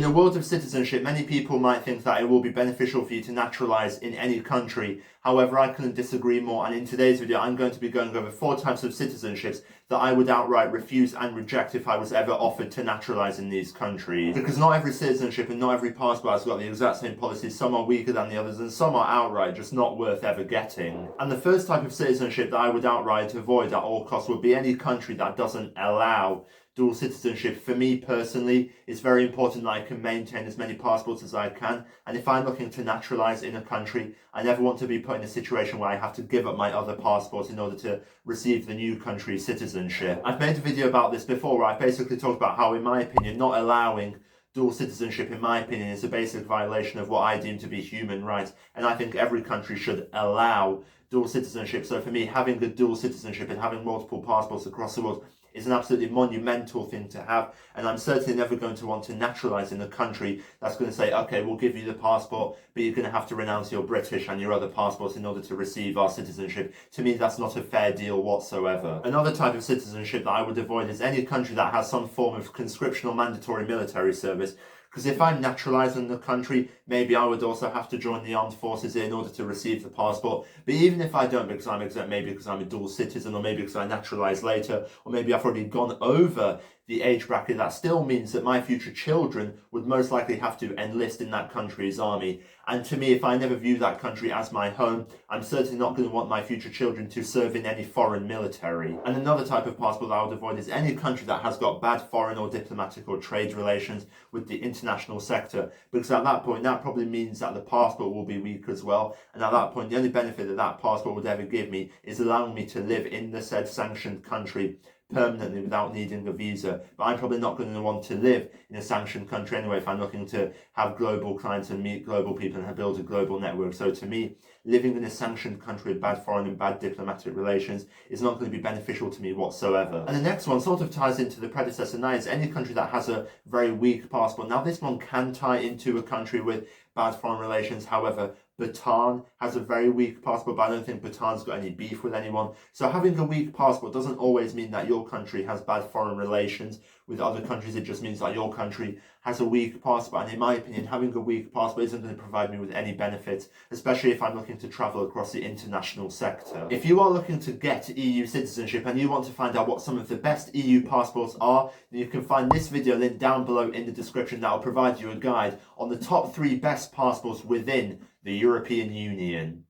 In the world of citizenship, many people might think that it will be beneficial for you to naturalise in any country. However, I couldn't disagree more, and in today's video I'm going to be going over 4 types of citizenships that I would outright refuse and reject if I was ever offered to naturalise in these countries. Because not every citizenship and not every passport has got the exact same policies. Some are weaker than the others and some are outright just not worth ever getting. And the first type of citizenship that I would outright avoid at all costs would be any country that doesn't allow dual citizenship. For me personally, it's very important that I can maintain as many passports as I can, and if I'm looking to naturalise in a country, I never want to be put in a situation where I have to give up my other passports in order to receive the new country's citizenship. I've made a video about this before where I basically talked about how, in my opinion, not allowing dual citizenship, in my opinion, is a basic violation of what I deem to be human rights, and I think every country should allow dual citizenship. So for me, having a dual citizenship and having multiple passports across the world is an absolutely monumental thing to have, and I'm certainly never going to want to naturalise in a country that's going to say, okay, we'll give you the passport, but you're going to have to renounce your British and your other passports in order to receive our citizenship. To me, that's not a fair deal whatsoever. Another type of citizenship that I would avoid is any country that has some form of conscription or mandatory military service. Because if I'm naturalised in the country, maybe I would also have to join the armed forces in order to receive the passport. But even if I don't, because I'm exempt, maybe because I'm a dual citizen, or maybe because I naturalise later, or maybe I've already gone over the age bracket, that still means that my future children would most likely have to enlist in that country's army. And to me, if I never view that country as my home, I'm certainly not going to want my future children to serve in any foreign military. And another type of passport that I would avoid is any country that has got bad foreign or diplomatic or trade relations with the international sector, because at that point that probably means that the passport will be weak as well, and at that point the only benefit that that passport would ever give me is allowing me to live in the said sanctioned country permanently without needing a visa. But I'm probably not going to want to live in a sanctioned country anyway if I'm looking to have global clients and meet global people and build a global network. So to me, living in a sanctioned country with bad foreign and bad diplomatic relations is not going to be beneficial to me whatsoever. And the next one sort of ties into the predecessor, and that is any country that has a very weak passport. Now this one can tie into a country with bad foreign relations. However, Bhutan has a very weak passport, but I don't think Bhutan's got any beef with anyone. So having a weak passport doesn't always mean that your country has bad foreign relations with other countries. It just means that your country has a weak passport. And in my opinion, having a weak passport isn't going to provide me with any benefits, especially if I'm looking to travel across the international sector. If you are looking to get EU citizenship and you want to find out what some of the best EU passports are, then you can find this video link down below in the description that will provide you a guide on the top 3 best passports within the European Union.